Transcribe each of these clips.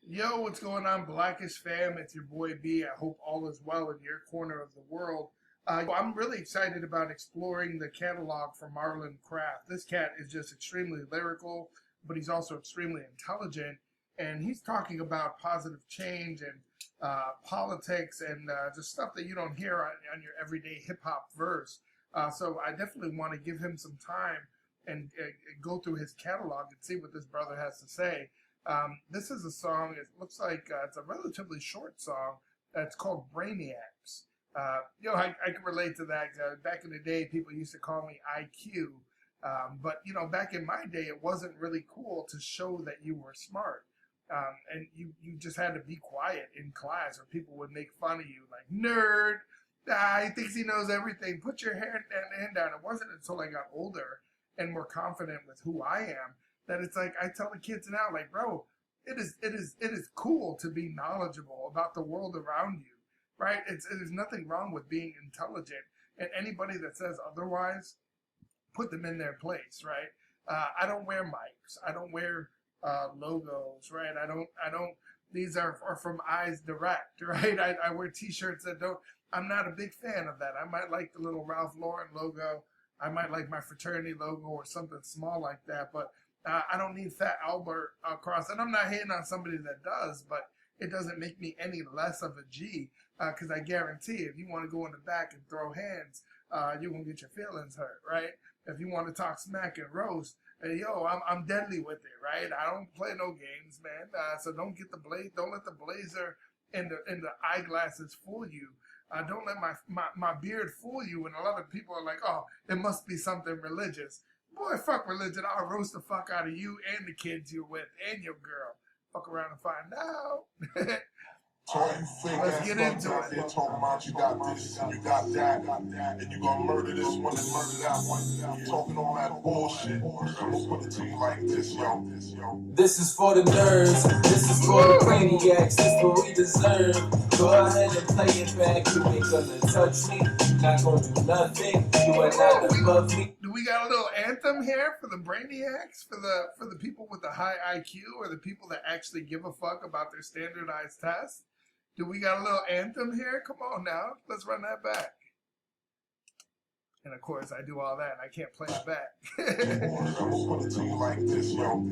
Yo, what's going on, Blackish fam? It's your boy B. I hope all is well in your corner of the world. I'm really excited about exploring the catalog for Marlon Craft. This cat is just extremely lyrical, but he's also extremely intelligent, and he's talking about positive change and politics and just stuff that you don't hear on your everyday hip hop verse. So I definitely want to give him some time and go through his catalog and see what this brother has to say. This is a song, it looks like it's a relatively short song. It's called Brainiacs. I can relate to that. Back in the day, people used to call me IQ. But back in my day, it wasn't really cool to show that you were smart. And you just had to be quiet in class or people would make fun of you like, nerd, he thinks he knows everything. Put your hand down. It wasn't until I got older and more confident with who I am that it's like I tell the kids now, like, bro, it is cool to be knowledgeable about the world around you, right? There's nothing wrong with being intelligent, and anybody that says otherwise, put them in their place, right? I don't wear mics, I don't wear logos, right? I don't. These are from Eyes Direct, right? I wear T-shirts that don't. I'm not a big fan of that. I might like the little Ralph Lauren logo. I might like my fraternity logo or something small like that, but I don't need Fat Albert across. And I'm not hating on somebody that does, but it doesn't make me any less of a G, because I guarantee if you want to go in the back and throw hands, you're going to get your feelings hurt, right? If you want to talk smack and roast, I'm deadly with it, right? I don't play no games, man. So don't let the blazer and the eyeglasses fool you. Don't let my beard fool you. And a lot of people are like, oh, it must be something religious. Boy, fuck religion. I'll roast the fuck out of you and the kids you're with and your girl. Fuck around and find out. Let's get into it. They're talking about you got this and you got that, and you gonna murder this one and murder that one. Talking all that bullshit. I'm gonna put it to you like this, yo. This is for the nerds, this is for the brainiacs, this is what we deserve. Go ahead and play it back, you ain't gonna touch me, not gonna do nothing, you are not above me. Do we got a little anthem here for the brainiacs, for the people with the high IQ, or the people that actually give a fuck about their standardized tests? Do we got a little anthem here? Come on now, let's run that back. And of course, I do all that, and I can't play it back. I'm gonna put it to you like this, yo.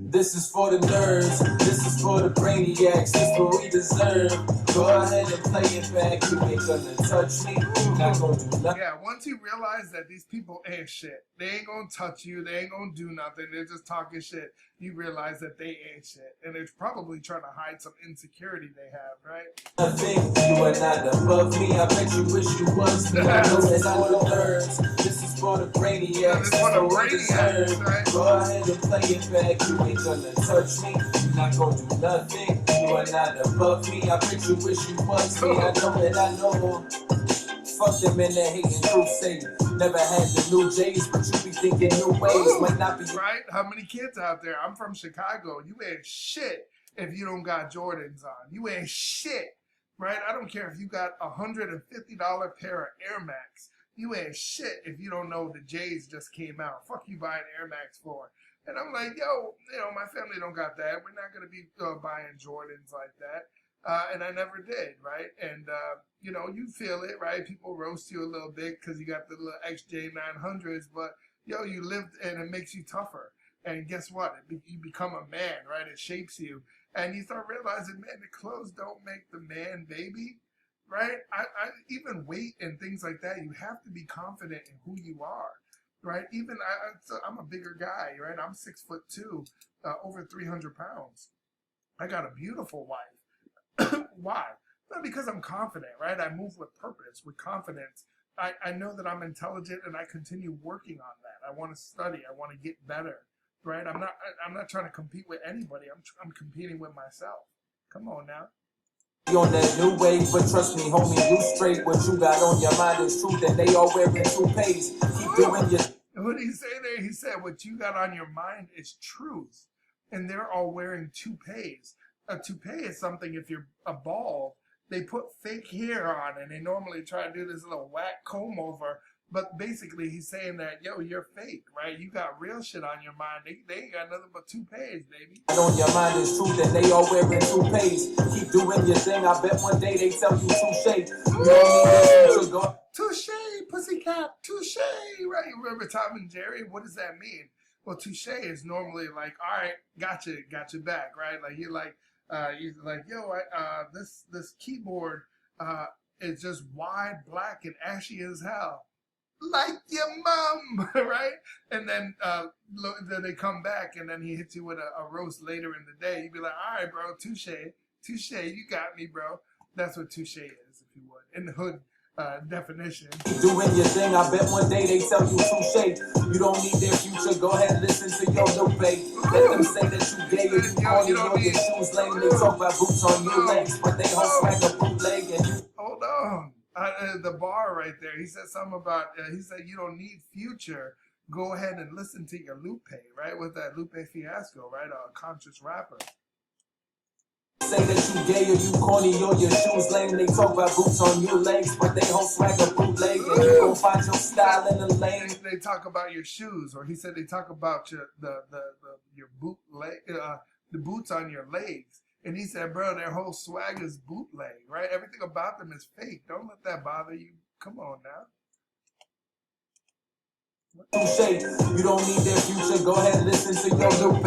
This is for the nerds, this is for the brainiacs, this is what we deserve. Go ahead and play it back, you ain't gonna touch me, not gonna do nothing. Yeah, once you realize that these people ain't shit, they ain't gonna touch you, they ain't gonna do nothing, they're just talking shit, you realize that they ain't shit. And they're probably trying to hide some insecurity they have, right? Nothing, you are not above me, I bet you wish you was me. I know that I'm the nerds, this is for the brainiacs, This is for the what we brainiacs, deserve. right? Go ahead and play it back, you ain't gonna touch me, you're not gonna do nothing, you are not above me, I bet you wish you was me. I know that I know. Fuck them in the hating crusade. Never had the new J's, but you be thinking new ways. Might not be right. How many kids out there? I'm from Chicago. You ain't shit if you don't got Jordans on. You ain't shit, right? I don't care if you got $150 pair of Air Max. You ain't shit if you don't know the J's just came out. Fuck you buying Air Max for. And I'm like, my family don't got that. We're not gonna be buying Jordans like that. And I never did, right? And, you feel it, right? People roast you a little bit because you got the little XJ900s, but, you lived and it makes you tougher. And guess what? You become a man, right? It shapes you. And you start realizing, man, the clothes don't make the man, baby, right? I even weight and things like that, you have to be confident in who you are, right? Even, I'm a bigger guy, right? I'm 6'2", over 300 pounds. I got a beautiful wife. Why? Not because I'm confident, right? I move with purpose, with confidence. I know that I'm intelligent, and I continue working on that. I want to study. I want to get better, right? I'm not trying to compete with anybody. I'm competing with myself. Come on now. on that new wave, but trust me, homie, you straight. What you got on your mind is truth, and they all wearing toupees. Keep doing your. What did he say there? He said, "What you got on your mind is truth," and they're all wearing toupees. A toupee is something, if you're a bald, they put fake hair on, and they normally try to do this little whack comb over, But basically, he's saying that, yo, you're fake, right? You got real shit on your mind. They ain't got nothing but toupees, baby. On your mind is truth, and they all wearing toupees. Keep doing your thing. I bet one day they tell you touche. You don't need this to go. Touche, pussycat, touche, right? You remember Tom and Jerry? What does that mean? Well, touche is normally like, all right, got you back, right? Like you're like, yo, this keyboard is just wide, black, and ashy as hell, like your mom, right? And then they come back, and then he hits you with a roast later in the day. You'd be like, all right, bro, touche, you got me, bro. That's what touche is, if you would, in the hood definition. Doing your thing, I bet one day they tell you touche. You don't need their future, go ahead and listen to your Lupe. Let them say that you gay or you corny or your shoes lame. They talk about boots on your legs, but they whole swag a bootleg and you. Hold on. The bar right there, he said something about, he said you don't need future, go ahead and listen to your Lupe, right? With that Lupe Fiasco, right? A conscious rapper. Say that you gay or you corny or your shoes lame. They talk about boots on your legs, but they whole swag a bootleg and you gon' find your style in the lane. They talk about your shoes, or he said they talk about your bootleg, the boots on your legs. And he said, bro, their whole swag is bootleg, right? Everything about them is fake. Don't let that bother you. Come on now. You don't need their future, go ahead and listen to your Lupe.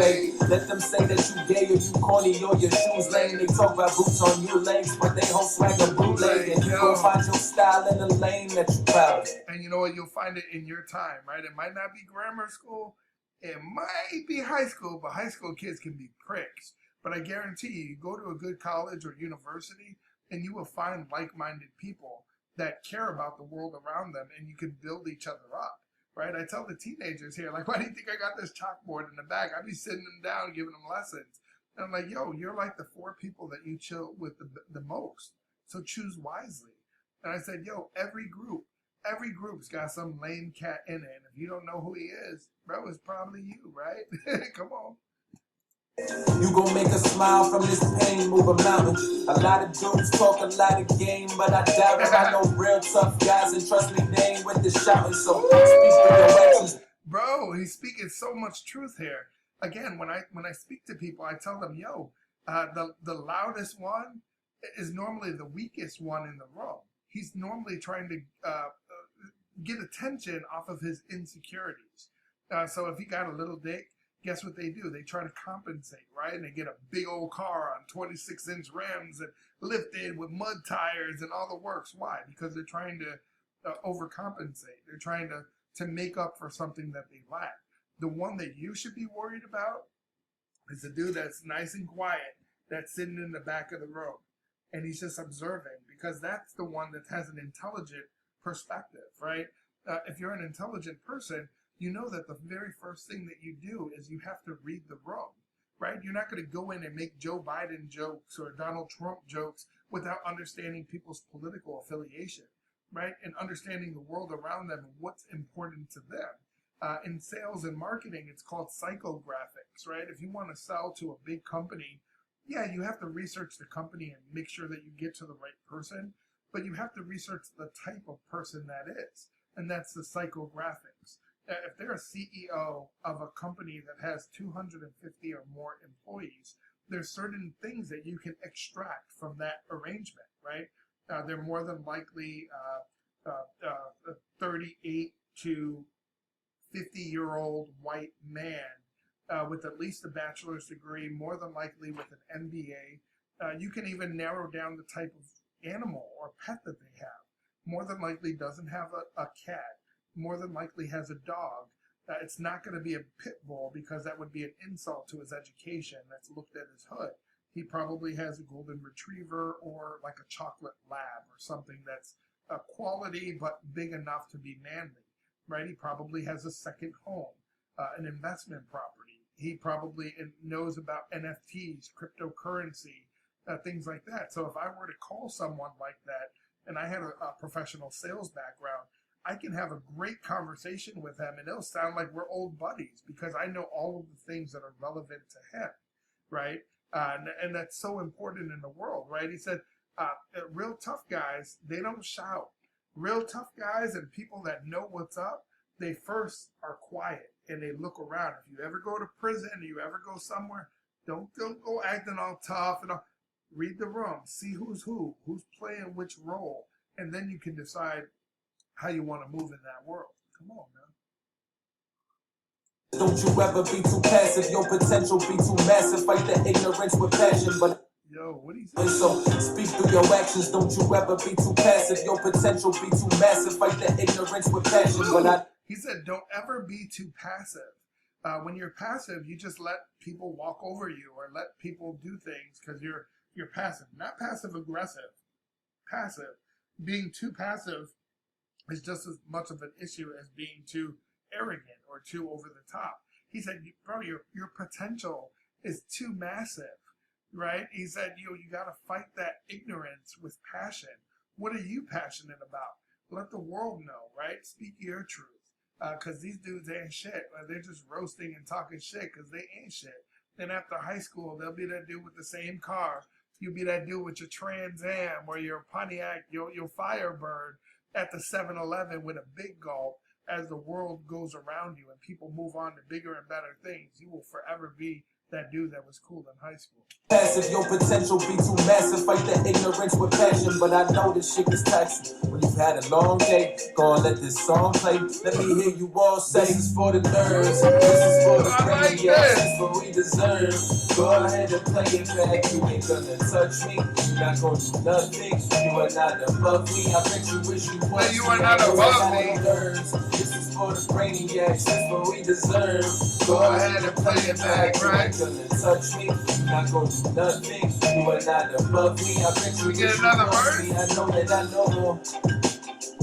Let them say that you gay or you corny or your shoes lame. They talk about boots on your legs, but they whole swag a bootleg. And you gon' find your style in the lane that you proud of. And you know what? You'll find it in your time, right? It might not be grammar school. It might be high school, but high school kids can be pricks. But I guarantee you go to a good college or university, and you will find like-minded people that care about the world around them, and you can build each other up, right? I tell the teenagers here, like, why do you think I got this chalkboard in the back? I be sitting them down, giving them lessons. And I'm like, yo, you're like the 4 people that you chill with the most, so choose wisely. And I said, yo, every group's got some lame cat in it, and if you don't know who he is, bro, it's probably you, right? Come on. You gon' make a smile from this pain, move a mountain. A lot of dudes talk a lot of game, but I doubt it. I know real tough guys, and trust me, they ain't with the shouting. So speak for your actions. Bro, he's speaking so much truth here. Again, when I speak to people, I tell them, yo, the loudest one is normally the weakest one in the room. He's normally trying to get attention off of his insecurities. So if he got a little dick, guess what they do? They try to compensate, right? And they get a big old car on 26-inch rims and lifted with mud tires and all the works. Why? Because they're trying to overcompensate. They're trying to make up for something that they lack. The one that you should be worried about is the dude that's nice and quiet, that's sitting in the back of the room, and he's just observing, because that's the one that has an intelligent perspective, right? If you're an intelligent person, you know that the very first thing that you do is you have to read the room, right? You're not going to go in and make Joe Biden jokes or Donald Trump jokes without understanding people's political affiliation, right? And understanding the world around them and what's important to them. In sales and marketing, it's called psychographics, right? If you want to sell to a big company, yeah, you have to research the company and make sure that you get to the right person, but you have to research the type of person that is, and that's the psychographics. If they're a CEO of a company that has 250 or more employees, there's certain things that you can extract from that arrangement, right? They're more than likely 38 to 50-year-old white man with at least a bachelor's degree, more than likely with an MBA. You can even narrow down the type of animal or pet that they have. More than likely doesn't have a cat. More than likely has a dog. It's not going to be a pit bull, because that would be an insult to his education. That's looked at his hood. He probably has a golden retriever or like a chocolate lab or something that's a quality but big enough to be manly, right? He probably has a second home, an investment property. He probably knows about NFTs, cryptocurrency, things like that. So if I were to call someone like that and I had a professional sales background, I can have a great conversation with him, and it'll sound like we're old buddies, because I know all of the things that are relevant to him, right? And that's so important in the world, right? He said, real tough guys, they don't shout. Real tough guys and people that know what's up, they first are quiet and they look around. If you ever go to prison or you ever go somewhere, don't go acting all tough and all. Read the room, see who's playing which role, and then you can decide how you want to move in that world. Come on, man. Don't you ever be too passive, your potential be too massive. Fight the ignorance with passion, but yo, what do you say? so speak through your actions. Don't you ever be too passive, your potential be too massive. Fight the ignorance with passion, but he said, don't ever be too passive. When you're passive, you just let people walk over you or let people do things because you're passive, not passive aggressive. Passive. Being too passive is just as much of an issue as being too arrogant or too over the top. He said, bro, your potential is too massive, right? He said, you got to fight that ignorance with passion. What are you passionate about? Let the world know, right? Speak your truth. Because these dudes ain't shit. They're just roasting and talking shit because they ain't shit. Then after high school, they'll be that dude with the same car. You'll be that dude with your Trans Am or your Pontiac, your Firebird at the 7-Eleven with a big gulp. As the world goes around you and people move on to bigger and better things, you will forever be that dude that was cool in high school. Passive, your potential be too massive. Fight the ignorance with passion, but I know this shit is taxing. When you've had a long day, go and let this song play. Let me hear you all say, this is for the nerds, this is for the brainiacs, this is what we deserve. Go ahead and play it back. You ain't gonna touch me. You're not gonna do nothing. You are not above me. I bet you wish you was. You are not above me. This is for the brainiacs, this is what we deserve. Go ahead and play it back, right? You ain't gonna touch me. You're not gonna do nothing. You are not above me. I bet you we get another verse. I know that I know.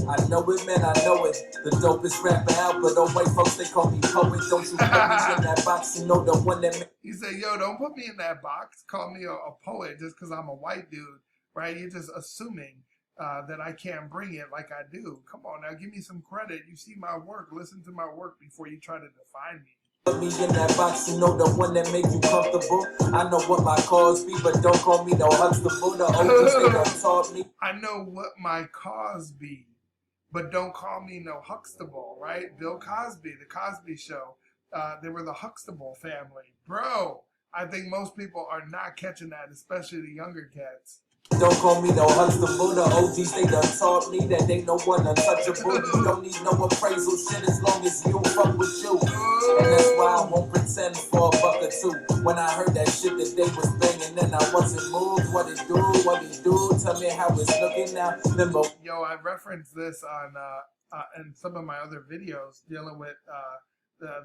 I know it, man, I know it. The dopest rapper out, but don't white folks, they call me poet. Don't you put me in that box, you know the one that He said, yo, don't put me in that box. Call me a poet just because I'm a white dude, right? You're just assuming that I can't bring it like I do. Come on now, give me some credit. You see my work. Listen to my work before you try to define me. Put me in that box, you know the one that make you comfortable. I know what my cause be, but don't call me no Huxtable. The OGs, they done taught me. I know what my cause be, but don't call me no Huxtable, right? Bill Cosby, the Cosby Show, they were the Huxtable family. Bro, I think most people are not catching that, especially the younger cats. Don't call me no Huxtable. The OGs, they done taught me that they no one untouchable. You don't need no appraisal shit as long as you fuck with you. And that's why I won't pretend for a buck or two. When I heard that shit that they was banging, then I wasn't moved. What it do? Tell me how it's looking now. Remember. Yo, I referenced this on in some of my other videos dealing with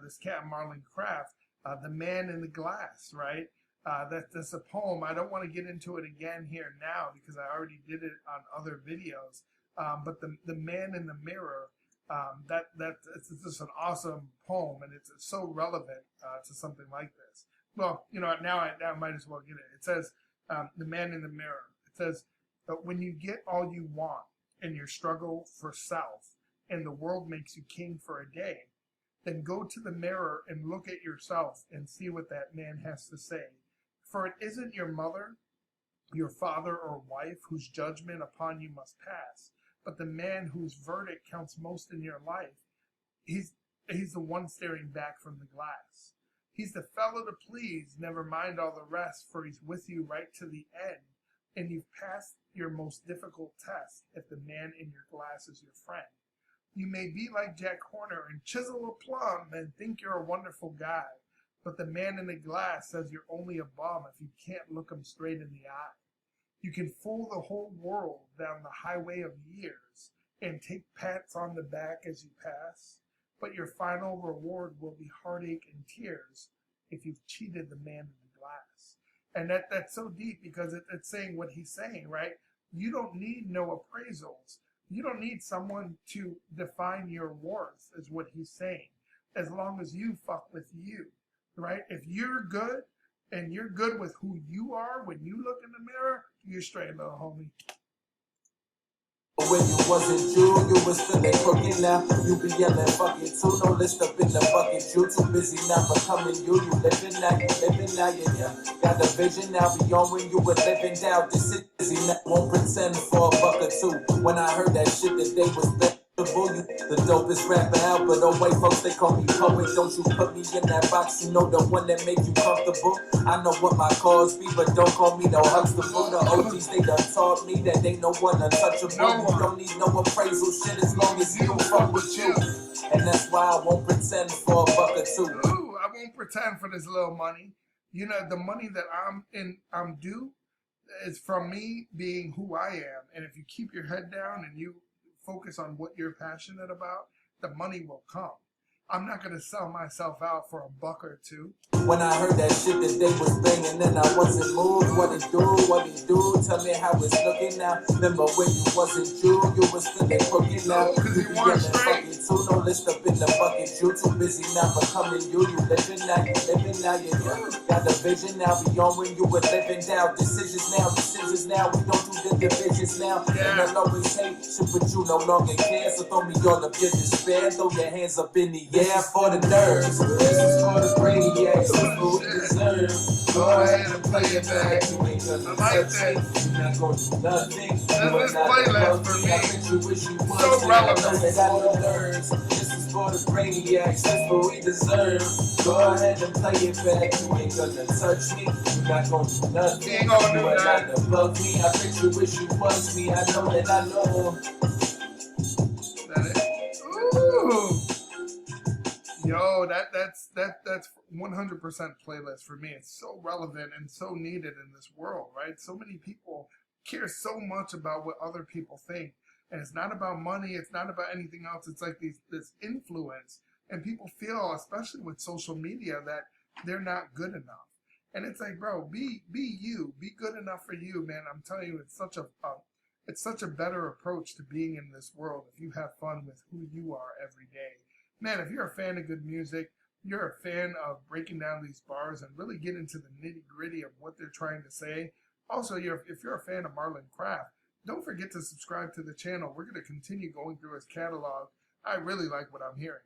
this cat Marlon Craft, The Man in the Glass, right? That's a poem. I don't want to get into it again here now because I already did it on other videos. But the Man in the Mirror, it's just an awesome poem, and it's so relevant to something like this. Well, now I might as well get it. It says, the Man in the Mirror. It says, but when you get all you want in your struggle for self, and the world makes you king for a day, then go to the mirror and look at yourself and see what that man has to say. For it isn't your mother, your father or wife whose judgment upon you must pass, but the man whose verdict counts most in your life. He's the one staring back from the glass. He's the fellow to please, never mind all the rest, for he's with you right to the end, and you've passed your most difficult test if the man in your glass is your friend. You may be like Jack Horner and chisel a plum and think you're a wonderful guy, but the man in the glass says you're only a bum if you can't look him straight in the eye. You can fool the whole world down the highway of years and take pats on the back as you pass, but your final reward will be heartache and tears if you've cheated the man in the glass. And that's so deep because it's saying what he's saying, right? You don't need no appraisals. You don't need someone to define your worth, is what he's saying, as long as you fuck with you. Right? If you're good and you're good with who you are when you look in the mirror, you're straight, little homie. When you wasn't you was feeling crooked now. You be yelling, fuck it too. No list up in the bucket. You too busy now becoming you. You living now, yeah. Got the vision now beyond when you were living down. This is busy now. Won't pretend for a buck or two. When I heard that shit that they was better. You the dopest rapper out, but oh white folks, they call me poet. Don't you put me in that box, you know the one that make you comfortable. I know what my cause be, but don't call me no Huxtable. The OGs, they done taught me that they no one untouchable. You don't need no appraisal shit as long as you fuck with you. And that's why I won't pretend for a buck or two. Ooh, I won't pretend for this little money. You know, the money that I'm due is from me being who I am. And if you keep your head down and you focus on what you're passionate about, the money will come. I'm not going to sell myself out for a buck or two. When I heard that shit that they was banging, then I wasn't moved. What it do? Tell me how it's looking now. Remember when you wasn't you was feeling crooked now. Because you weren't straight. Too, no list up in the bucket. You too busy now becoming you. You living now, yeah. Got the vision now beyond when you were living down. Decisions now. We don't do the divisions now. And I'll always hate shit, but you no longer care. So throw me all up your despair. Throw your hands up in the air for the nerves. This is for the Brainiacs. Who deserve. Go ahead and play it back. You ain't gonna I like touch that. me. You're not gonna do nothing. This playlist for me, so relevant. This is for the Brainiacs. That's what we deserve. Go ahead and play it back. You ain't gonna touch me. You're not gonna do nothing. You ain't gonna do You are that. not above me. I bet you wish you was me. I know that I know. That it? Ooh. Yo, that's 100% playlist for me. It's so relevant and so needed in this world, right? So many people care so much about what other people think, and it's not about money. It's not about anything else. It's like this influence, and people feel, especially with social media, that they're not good enough. And it's like, bro, be you, be good enough for you, man. I'm telling you, it's such a better approach to being in this world if you have fun with who you are every day. Man, if you're a fan of good music, you're a fan of breaking down these bars and really get into the nitty gritty of what they're trying to say. Also, if you're a fan of Marlon Craft, don't forget to subscribe to the channel. We're going to continue going through his catalog. I really like what I'm hearing.